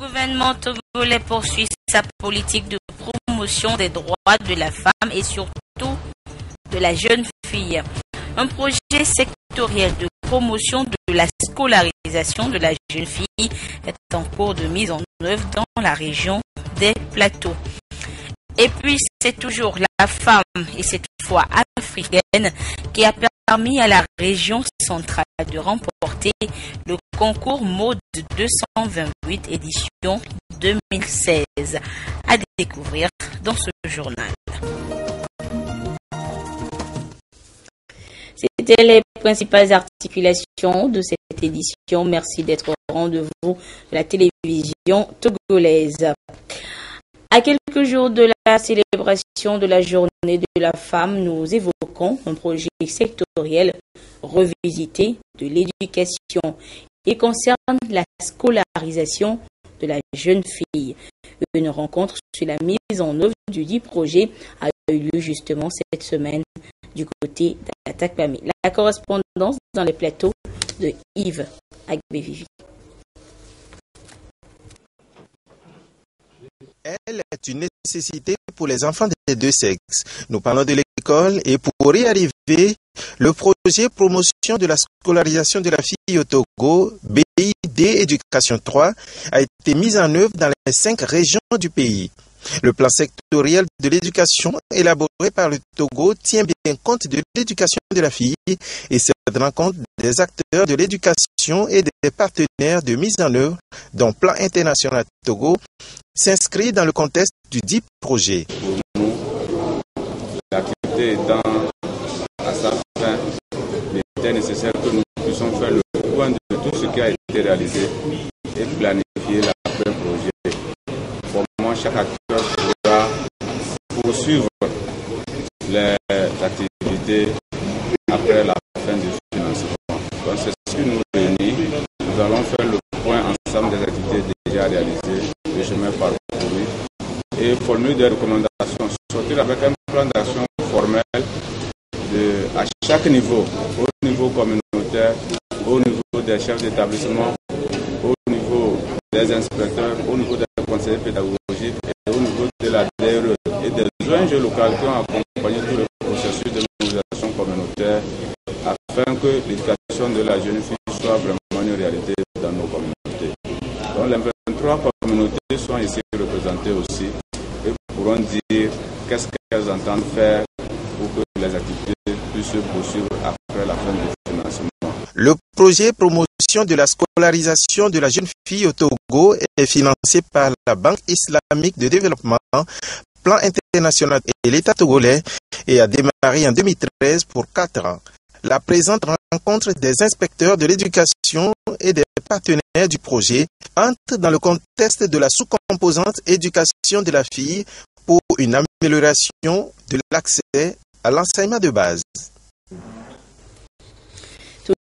gouvernement togolais poursuit sa politique de promotion des droits de la femme et surtout de la jeune fille. Un projet sectoriel de promotion de la scolarisation de la jeune fille est en cours de mise en œuvre dans la région des Plateaux. Et puis c'est toujours la femme, et cette fois africaine, qui a permis à la région centrale de remporter le concours Mode 228 édition 2016. À découvrir dans ce journal. C'était les principales articulations de cette édition. Merci d'être au rendez-vous de la télévision togolaise. À quelques jours de la célébration de la journée de la femme, nous évoquons un projet sectoriel revisité de l'éducation. Il concerne la scolarisation de la jeune fille. Une rencontre sur la mise en œuvre du dit projet a eu lieu justement cette semaine du côté d'Atakpamé. La correspondance dans les plateaux de Yves Agbevivi. Elle est une nécessité pour les enfants des deux sexes. Nous parlons de l'école et pour y arriver, le projet promotion de la scolarisation de la fille au Togo, BID Éducation 3, a été mis en œuvre dans les 5 régions du pays. Le plan sectoriel de l'éducation élaboré par le Togo tient bien compte de l'éducation de la fille et se rend compte des acteurs de l'éducation et des partenaires de mise en œuvre dont Plan International Togo s'inscrit dans le contexte du dit projet. Pour nous, l'activité étant à sa fin, il était nécessaire que nous puissions faire le point de tout ce qui a été réalisé et planifier l'après-projet. Comment chaque acteur pourra poursuivre les activités après la fin du financement. Donc c'est ce qui nous réunit. Nous allons faire le point ensemble des activités déjà réalisées, le chemin parcouru et formuler des recommandations, sortir avec un plan d'action formel à chaque niveau, au niveau communautaire, au niveau des chefs d'établissement, au niveau des inspecteurs, au niveau des conseillers pédagogiques et au niveau de la DRE et des ONG locales qui ont accompagné tout le processus de mobilisation communautaire afin que l'éducation de la jeune fille soit vraiment une réalité dans nos communautés. Donc les 23 communautés sont ici représentées aussi et pourront dire qu'est-ce qu'elles entendent faire pour que les activités puissent se poursuivre après la fin du financement. Le projet promotion de la scolarisation de la jeune fille au Togo est financé par la Banque islamique de développement, Plan International et l'État togolais et a démarré en 2013 pour 4 ans. La présente rencontre des inspecteurs de l'éducation et des partenaires du projet entre dans le contexte de la sous-composante éducation de la fille pour une amélioration de l'accès à l'enseignement de base.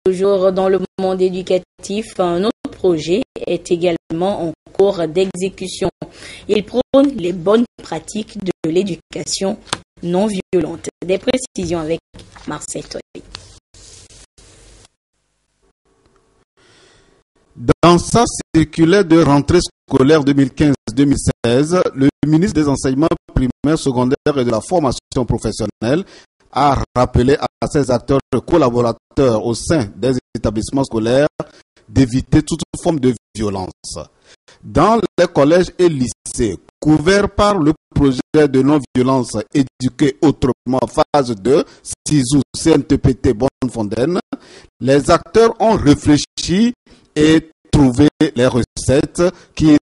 Toujours dans le monde éducatif, un autre projet est également en cours d'exécution. Il prône les bonnes pratiques de l'éducation non violente. Des précisions avec Marcel Toy. Dans sa circulaire de rentrée scolaire 2015-2016, le ministre des Enseignements primaires, secondaires et de la formation professionnelle a rappelé à ses acteurs et collaborateurs au sein des établissements scolaires d'éviter toute forme de violence. Dans les collèges et lycées couverts par le projet de non-violence éduqué autrement phase 2, CISU, CNTPT, Bonne-Fontaine, les acteurs ont réfléchi et trouvé les recettes qu'ils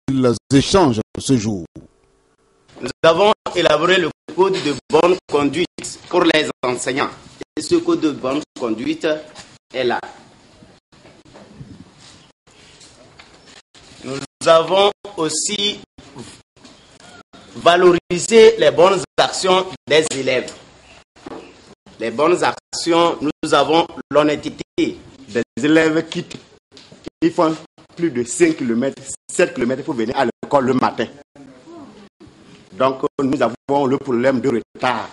échangent ce jour. Nous avons élaboré le code de bonne conduite pour les enseignants. Et ce code de bonne conduite est là. Nous avons aussi valorisé les bonnes actions des élèves. Les bonnes actions, nous avons l'honnêteté. Des élèves quittent, ils font plus de 5 km, 7 km pour venir à l'école le matin. Donc, nous avons le problème de retard.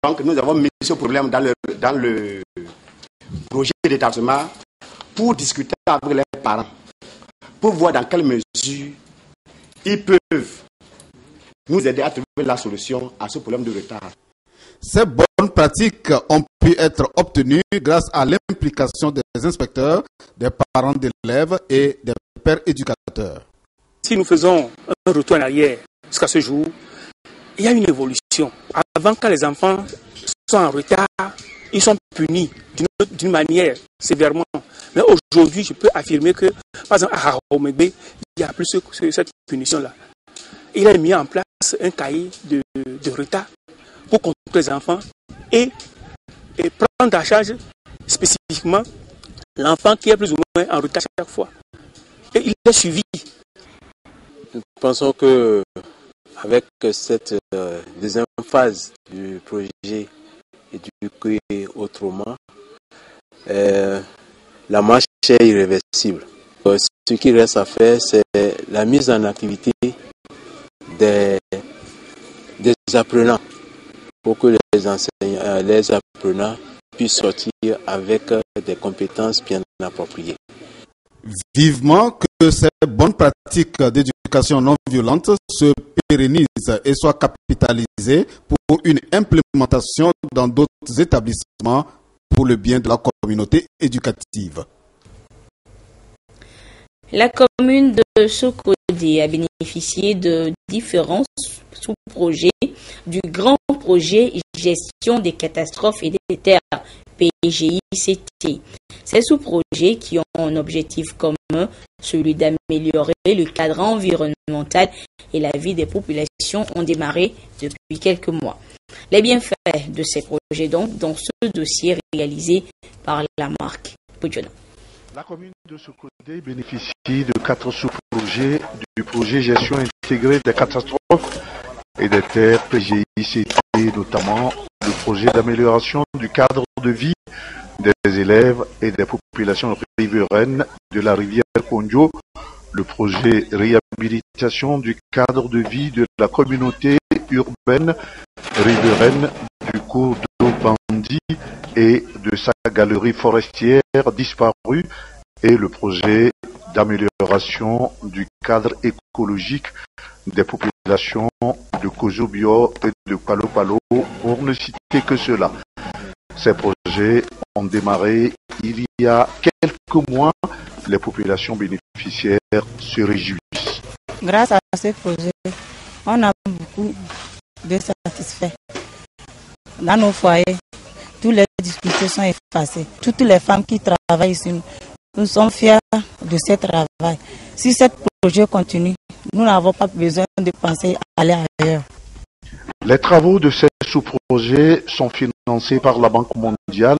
Donc, nous avons mis ce problème dans le projet d'établissement pour discuter avec les parents, pour voir dans quelle mesure ils peuvent nous aider à trouver la solution à ce problème de retard. Ces bonnes pratiques ont pu être obtenues grâce à l'implication des inspecteurs, des parents d'élèves et des pères éducateurs. Si nous faisons un retour en arrière jusqu'à ce jour, il y a une évolution. Avant, quand les enfants sont en retard, ils sont punis d'une manière sévèrement. Mais aujourd'hui, je peux affirmer que, par exemple, à Haromegbe, il n'y a plus cette punition-là. Il a mis en place un cahier de retard pour contrôler les enfants et prendre en charge spécifiquement l'enfant qui est plus ou moins en retard chaque fois. Et il est suivi. Nous pensons que avec cette deuxième phase du projet Éduquer autrement, la marche est irréversible. Ce qui reste à faire, c'est la mise en activité des apprenants pour que les apprenants puissent sortir avec des compétences bien appropriées. Vivement que ces bonnes pratiques d'éducation non violente se pérennisent et soient capitalisées pour une implémentation dans d'autres établissements pour le bien de la communauté éducative. La commune de Sokodé a bénéficié de différents sous-projets du grand projet gestion des catastrophes et des terres PGICT. Ces sous-projets qui ont un objectif commun, celui d'améliorer le cadre environnemental et la vie des populations, ont démarré depuis quelques mois. Les bienfaits de ces projets donc dans ce dossier réalisé par la marque Pujona. La commune de Sokodé bénéficie de 4 sous-projets du projet gestion intégrée des catastrophes et des terres PGICT, notamment le projet d'amélioration du cadre de vie des élèves et des populations riveraines de la rivière Kondjo, le projet réhabilitation du cadre de vie de la communauté urbaine riveraine du cours d'eau Bandi et de sa galerie forestière disparue, et le projet d'amélioration du cadre écologique des populations de Kozobio et de Palo Palo, pour ne citer que cela. Ces projets ont démarré il y a quelques mois. Les populations bénéficiaires se réjouissent. Grâce à ces projets, on a beaucoup de satisfaits. Dans nos foyers, toutes les difficultés sont effacées. Toutes les femmes qui travaillent ici, nous sommes fiers de ce travail. Si ce projet continue, nous n'avons pas besoin de penser à aller ailleurs. Les travaux de ces sous-projets sont financés par la Banque mondiale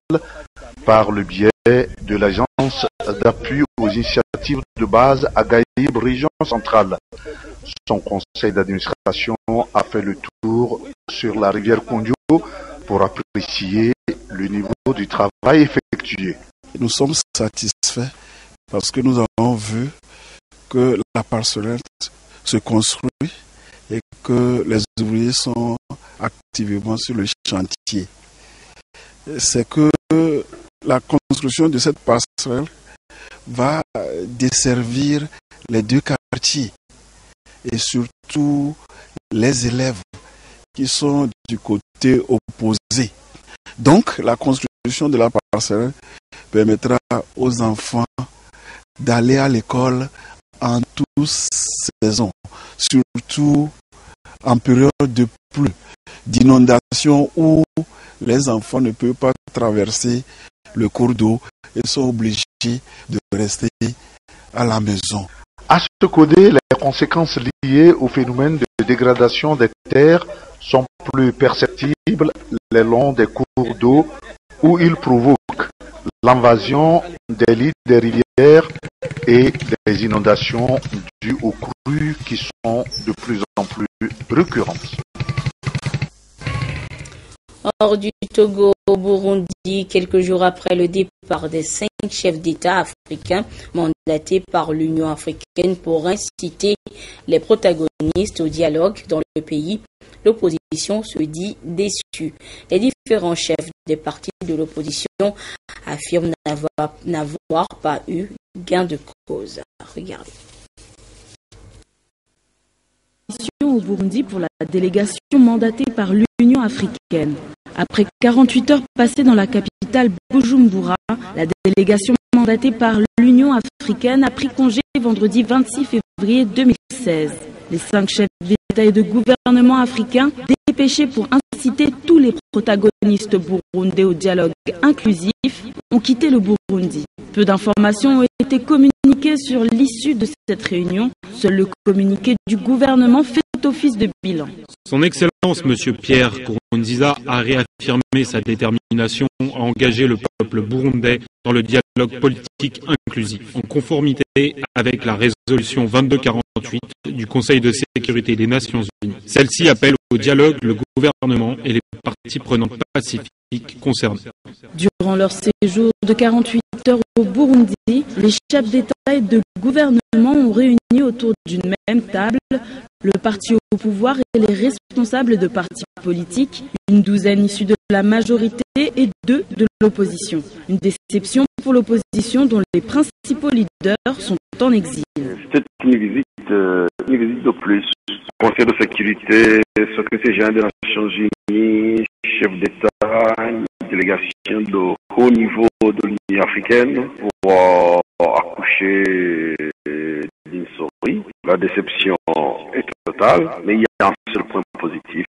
par le biais de l'Agence d'appui aux initiatives de base à Gaïb, région centrale. Son conseil d'administration a fait le tour sur la rivière Kondjo pour apprécier le niveau du travail effectué. Nous sommes satisfaits parce que nous avons vu que la parcelle se construit et que les ouvriers sont activement sur le chantier. C'est que la construction de cette passerelle va desservir les deux quartiers et surtout les élèves qui sont du côté opposé. Donc la construction de la passerelle permettra aux enfants d'aller à l'école en toutes saisons, surtout en période de pluie, d'inondation où les enfants ne peuvent pas traverser le cours d'eau et sont obligés de rester à la maison. À ce côté, les conséquences liées au phénomène de dégradation des terres sont plus perceptibles le long des cours d'eau où ils provoquent l'invasion des lits des rivières et des inondations dues aux crues qui sont de plus en plus récurrentes. Hors du Togo au Burundi, quelques jours après le départ des 5 chefs d'État africains mandatés par l'Union africaine pour inciter les protagonistes au dialogue dans le pays, l'opposition se dit déçue. Les différents chefs des partis de l'opposition affirment n'avoir pas eu gain de cause. Regardez. au Burundi pour la délégation mandatée par l'Union africaine. Après 48 heures passées dans la capitale Bujumbura, la délégation mandatée par l'Union africaine a pris congé vendredi 26 février 2016. Les 5 chefs d'État et de gouvernement africains dépêchés pour inciter tous les protagonistes burundais au dialogue inclusif ont quitté le Burundi. Peu d'informations ont été communiquées sur l'issue de cette réunion. Seul le communiqué du gouvernement fait office de bilan. Son Excellence, M. Pierre Nkurunziza, a réaffirmé sa détermination à engager le peuple burundais dans le dialogue politique inclusif, en conformité avec la résolution 2248 du Conseil de sécurité des Nations Unies. Celle-ci appelle au dialogue le gouvernement et les parties prenantes pacifiques concernées. Durant leur séjour de 48 heures au Burundi, les chefs d'État et de gouvernement ont réuni autour d'une même table le parti au pouvoir et les responsables de partis politiques, une douzaine issus de la majorité et 2 de l'opposition. Une déception pour l'opposition dont les principaux leaders sont en exil. C'est une visite de plus. Conseil de sécurité, secrétaire général des Nations Unies, chef d'État, une délégation de haut niveau de l'Union africaine pour accoucher d'une souris. La déception est totale, mais il y a un seul point positif,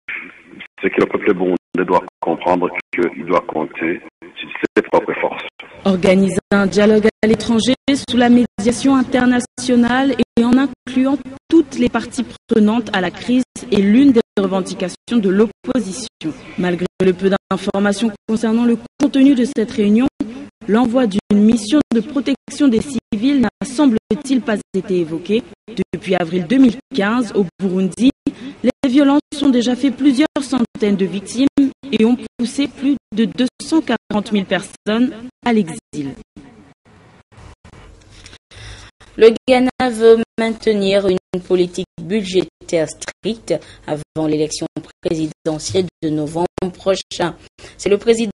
c'est que le peuple burundais doit comprendre qu'il doit compter sur ses propres forces. Organiser un dialogue à l'étranger sous la médiation internationale et en incluant toutes les parties prenantes à la crise est l'une des revendications de l'opposition. Malgré le peu d'informations concernant le contenu de cette réunion, l'envoi d'une mission de protection des civils n'a semble-t-il pas été évoqué. Depuis avril 2015, au Burundi, les violences ont déjà fait plusieurs centaines de victimes et ont poussé plus de 240 000 personnes à l'exil. Le Ghana veut maintenir une politique budgétaire stricte avant l'élection présidentielle de novembre prochain. C'est le président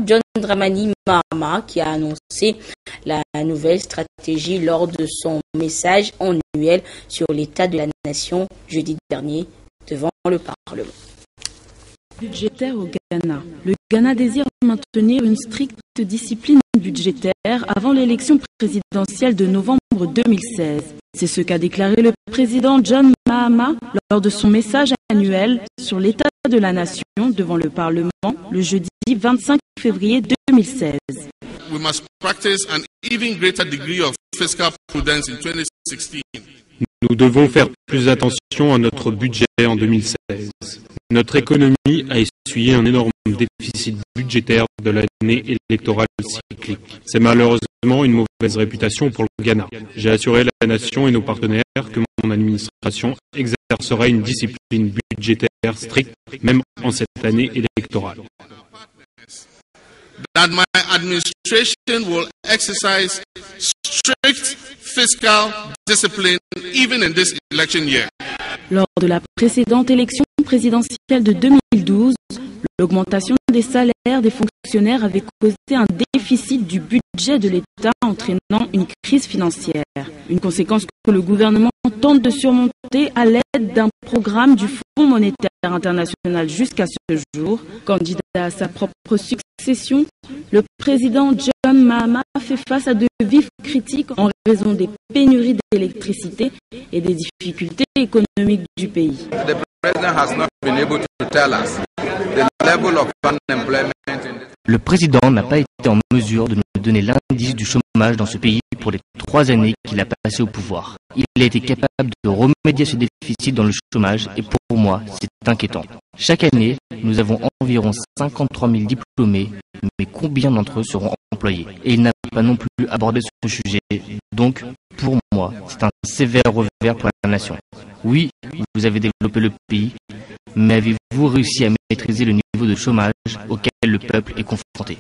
John Dramani Mahama qui a annoncé la nouvelle stratégie lors de son message annuel sur l'état de la nation jeudi dernier devant le Parlement. Budgétaire au Ghana. Le Ghana désire maintenir une stricte discipline budgétaire avant l'élection présidentielle de novembre 2016. C'est ce qu'a déclaré le président John Mahama lors de son message annuel sur l'état de la nation devant le Parlement le jeudi 25 février 2016. We must practice an even greater degree of fiscal prudence in 2016. Nous devons faire plus attention à notre budget en 2016. Notre économie a essuyé un énorme déficit budgétaire de l'année électorale cyclique. C'est malheureusement une mauvaise réputation pour le Ghana. J'ai assuré la nation et nos partenaires que mon administration exercera une discipline budgétaire stricte, même en cette année électorale. That my administration will exercise strict fiscal discipline even in this election year. Lors de la précédente élection présidentielle de 2012, l'augmentation des salaires des fonctionnaires avait causé un déficit du budget de l'État entraînant une crise financière. Une conséquence que le gouvernement tente de surmonter à l'aide d'un programme du Fonds monétaire international jusqu'à ce jour. Candidat à sa propre succession, le président John Mahama fait face à de vives critiques en raison des pénuries d'électricité et des difficultés économiques du pays. The president has not been able to tell us the level of unemployment. Le président n'a pas été en mesure de nous donner l'indice du chômage dans ce pays pour les 3 années qu'il a passé au pouvoir. Il a été capable de remédier à ce déficit dans le chômage et pour moi, c'est inquiétant. Chaque année, nous avons environ 53 000 diplômés, mais combien d'entre eux seront employés? Et il n'a pas non plus abordé ce sujet. Donc, pour moi, c'est un sévère revers pour la nation. Oui, vous avez développé le pays, mais avez-vous réussi à maîtriser le niveau de chômage auquel le peuple est confronté?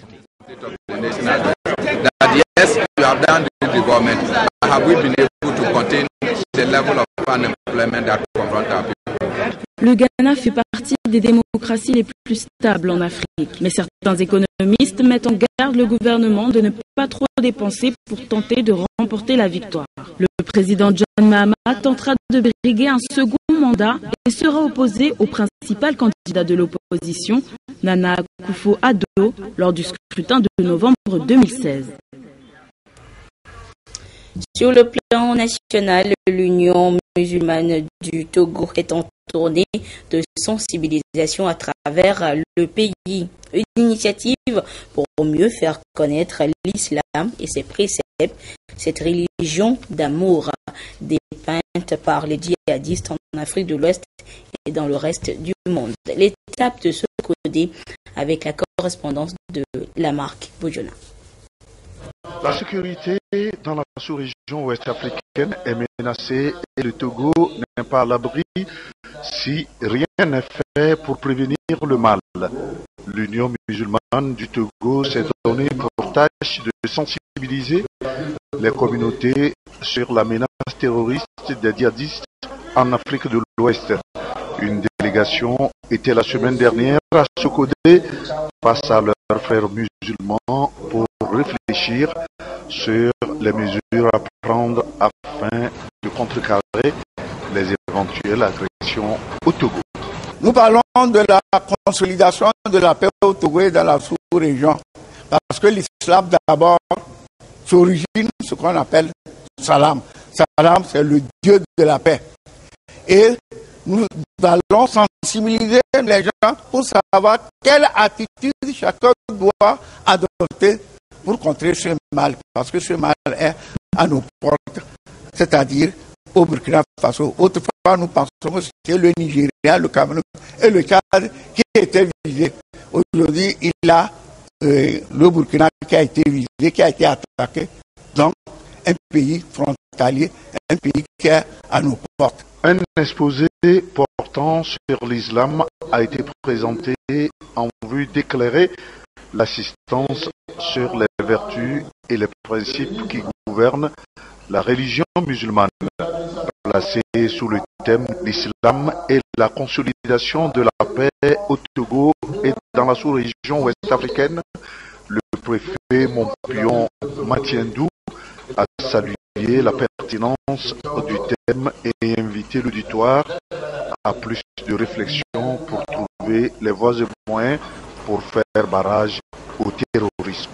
Le Ghana fait partie des démocraties les plus stables en Afrique, mais certains économistes mettent en garde le gouvernement de ne pas trop dépenser pour tenter de remporter la victoire. Le président John Mahama tentera de briguer un second mandat et sera opposé au principal candidat de l'opposition, Nana Akufo-Addo, lors du scrutin de novembre 2016. Sur le plan national, l'Union musulmane du Togo est en tournée de sensibilisation à travers le pays. Une initiative pour mieux faire connaître l'islam et ses préceptes, cette religion d'amour dépeinte par les djihadistes en Afrique de l'Ouest et dans le reste du monde. L'étape de ce côté avec la correspondance de Lamarck Bojona. La sécurité dans la sous-région ouest-africaine est menacée et le Togo n'est pas à l'abri si rien n'est fait pour prévenir le mal. L'Union musulmane du Togo s'est donné pour tâche de sensibiliser les communautés sur la menace terroriste des djihadistes en Afrique de l'Ouest. Une délégation était la semaine dernière à Sokodé face à leurs frères musulmans pour réfléchir sur les mesures à prendre afin de contrecarrer les éventuelles agressions au Togo. Nous parlons de la consolidation de la paix au Togo et dans la sous-région. Parce que l'islam, d'abord, s'origine ce qu'on appelle Salam. Salam, c'est le Dieu de la paix. Et nous allons sensibiliser les gens pour savoir quelle attitude chacun doit adopter pour contrer ce mal. Parce que ce mal est à nos portes, c'est-à-dire au Burkina Faso. Autrefois, nous pensons que c'était le Nigeria, le Cameroun et le Tchad qui étaient visés. Aujourd'hui, il y a le Burkina qui a été visé, qui a été attaqué. Donc, un pays frontalier, un pays qui est à nos portes. Un exposé portant sur l'islam a été présenté en vue d'éclairer l'assistance sur les vertus et les principes qui gouvernent la religion musulmane. Placé sous le thème l'islam et la consolidation de la paix au Togo et dans la sous-région ouest-africaine, le préfet Montpion Matiendou a salué la pertinence du thème et invité l'auditoire à plus de réflexion pour trouver les voies et moyens pour faire barrage au terrorisme.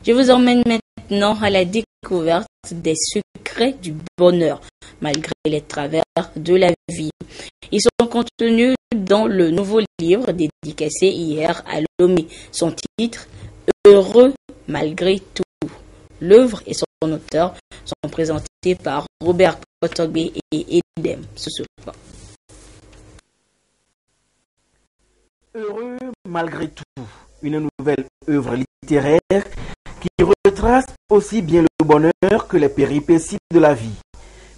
Je vous emmène maintenant à la découverte des secrets du bonheur, malgré les travers de la vie. Ils sont contenus dans le nouveau livre dédicacé hier à Lomé. Son titre, Heureux malgré tout. L'œuvre et son auteur sont présentés par Robert Kotogbe et Edem Sosopa. Heureux malgré tout, une nouvelle œuvre littéraire qui retrace aussi bien le bonheur que les péripéties de la vie.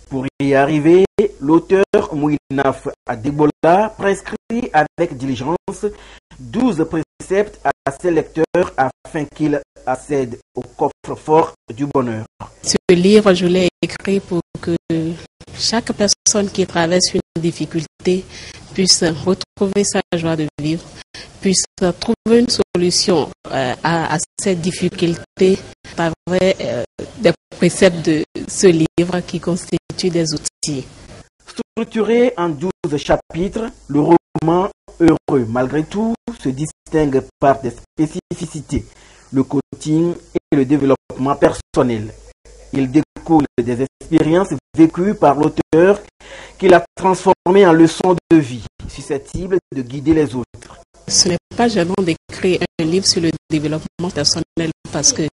Pour y arriver, l'auteur Mouinaf Adebola prescrit avec diligence 12 préceptes à ses lecteurs afin qu'ils accèdent au coffre-fort du bonheur. Ce livre, je l'ai écrit pour que chaque personne qui traverse une difficulté puisse retrouver sa joie de vivre, puisse trouver une solution à cette difficulté par des préceptes de ce livre qui constituent des outils. Structuré en 12 chapitres, le roman Heureux malgré tout se distingue par des spécificités, le coaching et le développement personnel. Il découle des expériences vécues par l'auteur qu'il a transformées en leçons de vie, susceptibles de guider les autres. Ce n'est pas gênant d'écrire un livre sur le développement personnel parce que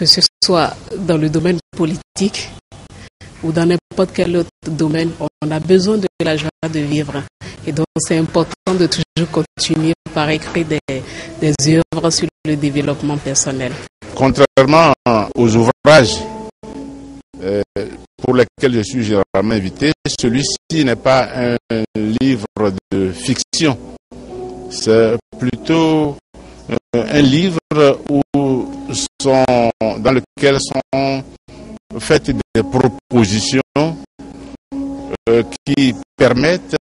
ce soit dans le domaine politique ou dans n'importe quel autre domaine, on a besoin de la joie de vivre. Et donc c'est important de toujours continuer par écrire des œuvres sur le développement personnel. Contrairement aux ouvrages pour lesquels je suis généralement invité, celui-ci n'est pas un livre de fiction. C'est plutôt un livre dans lequel sont faites des propositions qui permettent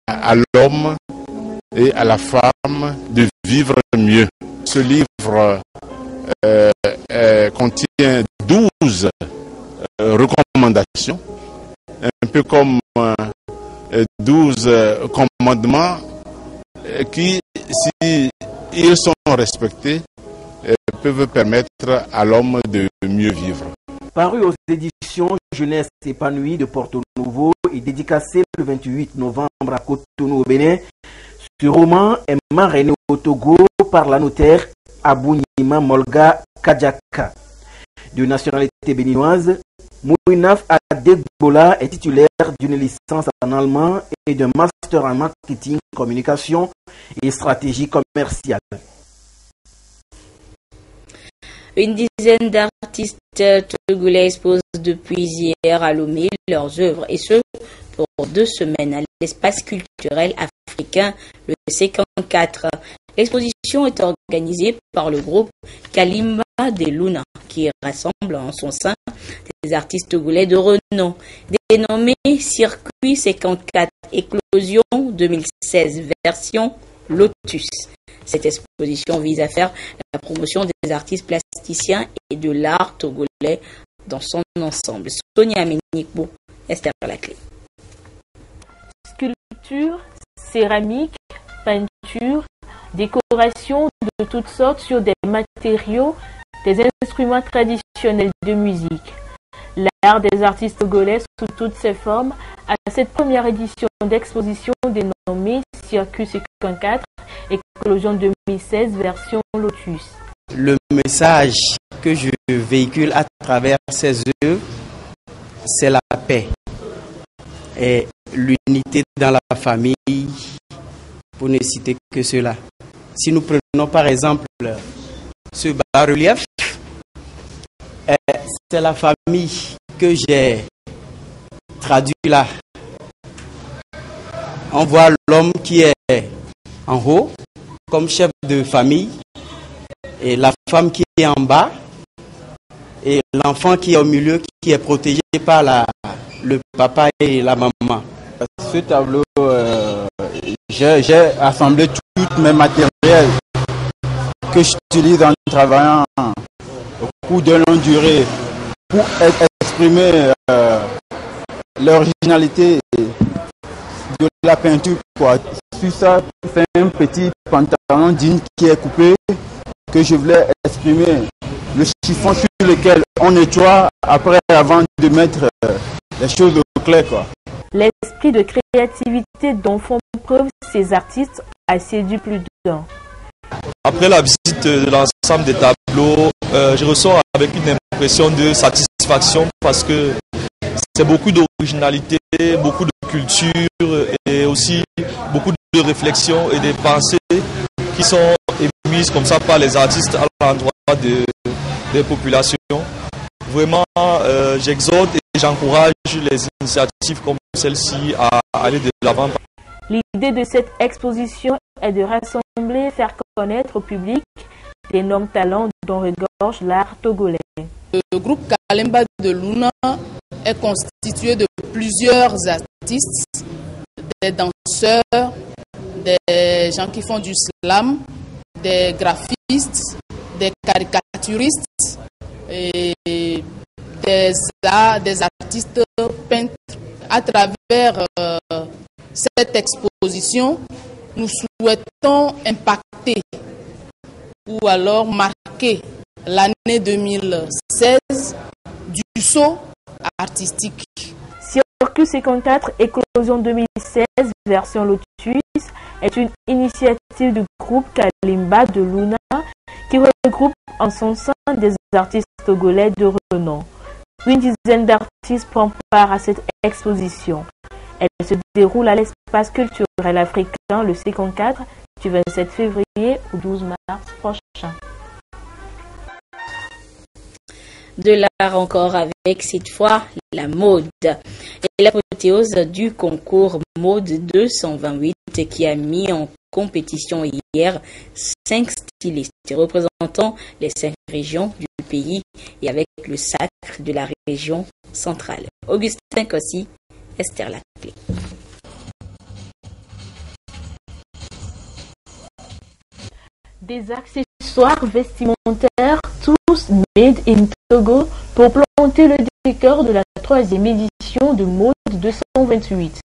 à l'homme et à la femme de vivre mieux. Ce livre contient 12 recommandations un peu comme 12 commandements qui, si ils sont respectés, peuvent permettre à l'homme de mieux vivre. Paru aux éditions Jeunesse épanouie de Porto Novo et dédicacé le 28 novembre à Cotonou au Bénin, ce roman est marrainé au Togo par la notaire Abounima Molga Kadjaka. De nationalité béninoise, Mouinaf Adegbola est titulaire d'une licence en allemand et d'un master en marketing, communication et stratégie commerciale. Une dizaine d'artistes togolais exposent depuis hier à Lomé leurs œuvres, et ce pour 2 semaines à l'espace culturel africain le 54. L'exposition est organisée par le groupe Kalimba de Luna, qui rassemble en son sein des artistes togolais de renom. Dénommé Circuit 54 Éclosion 2016 version Lotus. Cette exposition vise à faire la promotion des artistes plasticiens et de l'art togolais dans son ensemble. Sonia Ménikbo, Esther Laclé. Sculpture, céramique, peinture, décoration de toutes sortes sur des matériaux, des instruments traditionnels de musique. L'art des artistes togolais sous toutes ses formes à cette première édition d'exposition dénommée Circuit 54 Éclosion 2016 version Lotus. Le message que je véhicule à travers ces œuvres, c'est la paix et l'unité dans la famille, pour ne citer que cela. Si nous prenons par exemple ce bas-relief, c'est la famille que j'ai traduit là. On voit l'homme qui est en haut comme chef de famille et la femme qui est en bas et l'enfant qui est au milieu qui est protégé par le papa et la maman. Ce tableau, j'ai assemblé tous mes matériels que j'utilise en travaillant au cours de longue durée pour exprimer l'originalité de la peinture, quoi. Sur ça, c'est un petit pantalon jean qui est coupé, que je voulais exprimer le chiffon sur lequel on nettoie après avant de mettre les choses au clair, quoi. L'esprit de créativité dont font preuve ces artistes a séduit plus d'un. Après la visite de l'ensemble des tableaux, je ressors avec une impression de satisfaction parce que c'est beaucoup d'originalité, beaucoup de culture et aussi beaucoup de réflexions et des pensées qui sont émises comme ça par les artistes à l'endroit des populations. Vraiment, j'exhorte et j'encourage les initiatives comme celle-ci à aller de l'avant. L'idée de cette exposition est de rassembler et faire connaître au public d'énormes talents dont regorge l'art togolais. Le groupe Kalimba de Luna est constitué de plusieurs artistes, des danseurs, des gens qui font du slam, des graphistes, des caricaturistes et des artistes peintres. À travers cette exposition, nous souhaitons impacter ou alors marquer l'année 2016 du saut artistique. Circuit 54 Éclosion 2016 version Lotus est une initiative du groupe Kalimba de Luna qui regroupe en son sein des artistes togolais de renom. Une dizaine d'artistes prend part à cette exposition. Elle se déroule à l'espace culturel africain le C54 du 27 février au 12 mars prochain. De l'art encore avec cette fois la mode et l'apothéose du concours mode 228 qui a mis en compétition hier 5 stylistes représentant les 5 régions du pays et avec le sacre de la région centrale. Augustin Kossi, Esther Laclé. Des accessoires vestimentaires tous made in Togo pour planter C'est le décor de la 3e édition de Mode 228.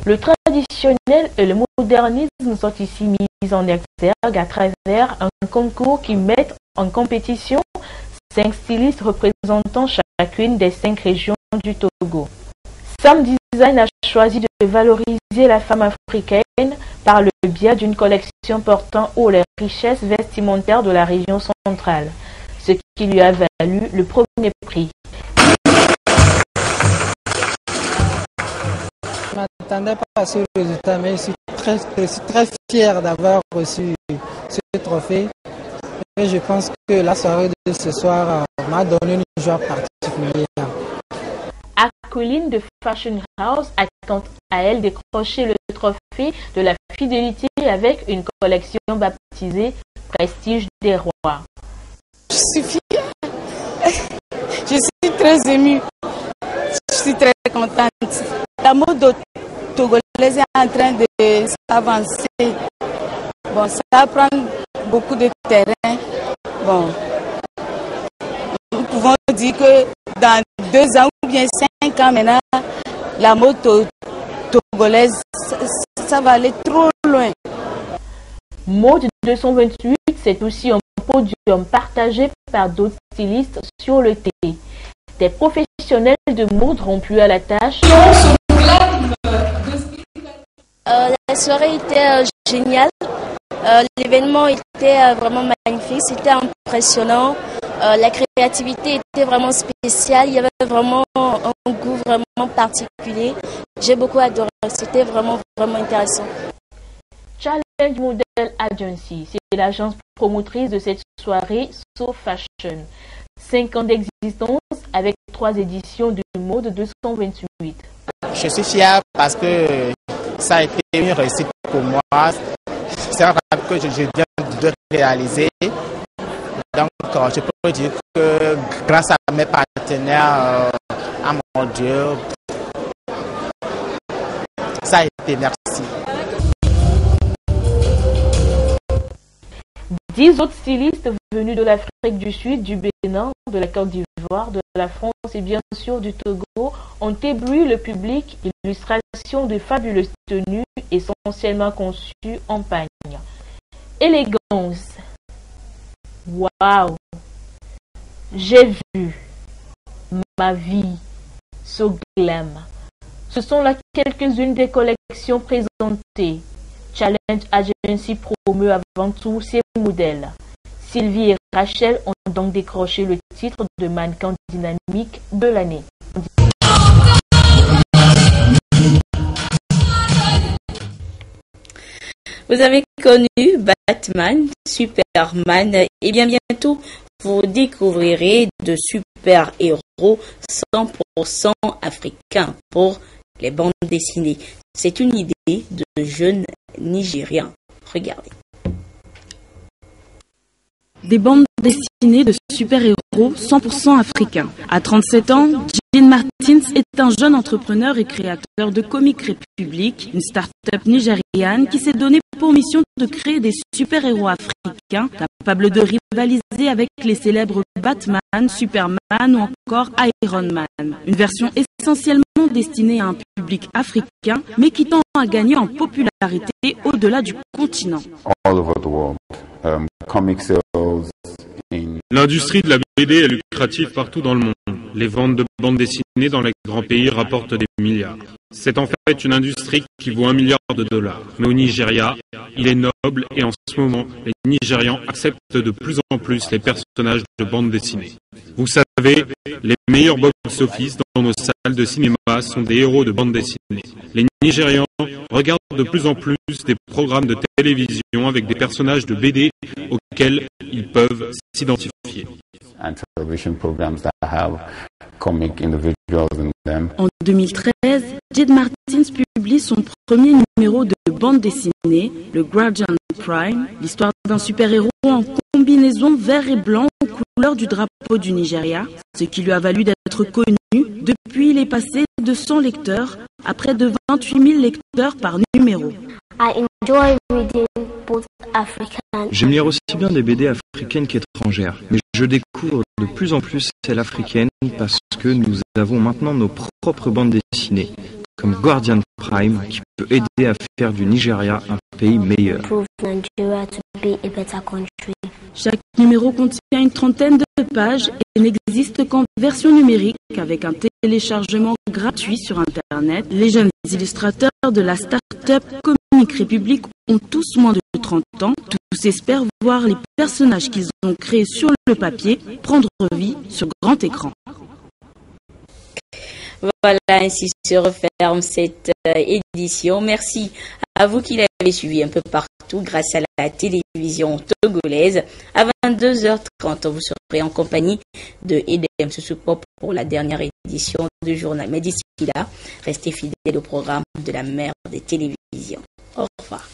Le traditionnel et le modernisme sont ici mis en exergue à travers un concours qui met en compétition 5 stylistes représentant chacune des 5 régions du Togo. Sam Design a choisi de valoriser la femme africaine par le biais d'une collection portant haut les richesses vestimentaires de la région centrale, ce qui lui a valu le premier prix. Je ne m'attendais pas à ce résultat, mais je suis très fier d'avoir reçu ce trophée. Et je pense que la soirée de ce soir m'a donné une joie particulière. Accoline de Fashion House a quant à elle décroché le trophée de la fidélité avec une collection baptisée Prestige des Rois. Je suis fière. Je suis très émue. Je suis très contente. La mode togolaise est en train d'avancer. Bon, ça prend beaucoup de terrain. Bon, nous pouvons dire que dans 2 ans ou bien 5 ans maintenant, la mode togolaise, ça va aller trop loin. Mode 228, c'est aussi un podium partagé par d'autres stylistes sur le thé. Des professionnels de mode rompus à la tâche. La soirée était géniale. L'événement était vraiment magnifique, c'était impressionnant. La créativité était vraiment spéciale. Il y avait vraiment un goût vraiment particulier. J'ai beaucoup adoré. C'était vraiment intéressant. Challenge Model Agency, c'est l'agence promotrice de cette soirée So Fashion. 5 ans d'existence avec 3 éditions du Mode 228. Je suis fier parce que ça a été une réussite pour moi. C'est un rêve que je viens de réaliser. Donc, je peux dire que grâce à mes partenaires, à mon Dieu, ça a été merci. 10 autres stylistes venus de l'Afrique du Sud, du Bénin, de la Côte d'Ivoire, de la France et bien sûr du Togo ont ébloui le public. Illustration de fabuleuses tenues essentiellement conçues en pagne. Élégance. Waouh! J'ai vu ma vie, so glam. Ce sont là quelques-unes des collections présentées. Challenge Agency promeut avant tout ses modèles. Sylvie et Rachel ont donc décroché le titre de mannequin dynamique de l'année. Vous avez connu Batman, Superman, et bien bientôt vous découvrirez de super-héros 100% africains pour les bandes dessinées. C'est une idée de jeunes Nigériens. Regardez. Des bandes dessinées de super-héros 100% africains. À 37 ans, Jean Martins est un jeune entrepreneur et créateur de Comic Republic, une start-up nigériane qui s'est donnée pour mission de créer des super-héros africains capables de rivaliser avec les célèbres Batman, Superman ou encore Iron Man. Une version essentiellement destinée à un public africain, mais qui tend à gagner en popularité au-delà du continent. All over the world, comic sales L'industrie de la BD est lucrative partout dans le monde. Les ventes de bandes dessinées dans les grands pays rapportent des milliards. C'est en fait une industrie qui vaut $1 milliard. Mais au Nigeria, il est noble et en ce moment, les Nigérians acceptent de plus en plus les personnages de bandes dessinées. Vous savez, les meilleurs box-office dans nos salles de cinéma sont des héros de bandes dessinées. Les Nigérians regardent de plus en plus des programmes de télévision avec des personnages de BD auxquels ils peuvent s'identifier. En 2013, Jade Martins publie son premier numéro de bande dessinée, le Guardian Prime, l'histoire d'un super-héros en combinaison vert et blanc aux couleurs du drapeau du Nigeria, ce qui lui a valu d'être connu. Depuis, il est passé de 100 lecteurs à près de 28 000 lecteurs par numéro. J'aime lire aussi bien des BD africaines qu'étrangères, mais je découvre de plus en plus celles africaines parce que nous avons maintenant nos propres bandes dessinées, comme Guardian Prime, qui peut aider à faire du Nigeria un pays meilleur. Chaque numéro contient une trentaine de pages et n'existe qu'en version numérique avec un téléchargement gratuit sur Internet. Les jeunes illustrateurs de la start-up Comic République ont tous moins de 30 ans. Tous espèrent voir les personnages qu'ils ont créés sur le papier prendre vie sur grand écran. Voilà, ainsi se referme cette édition. Merci à vous qui l'avez suivi un peu partout grâce à la télévision togolaise. À 22h30, vous serez en compagnie de Edem Soussoupo pour la dernière édition du journal. Mais d'ici là, restez fidèles au programme de la mère des télévisions. Au revoir.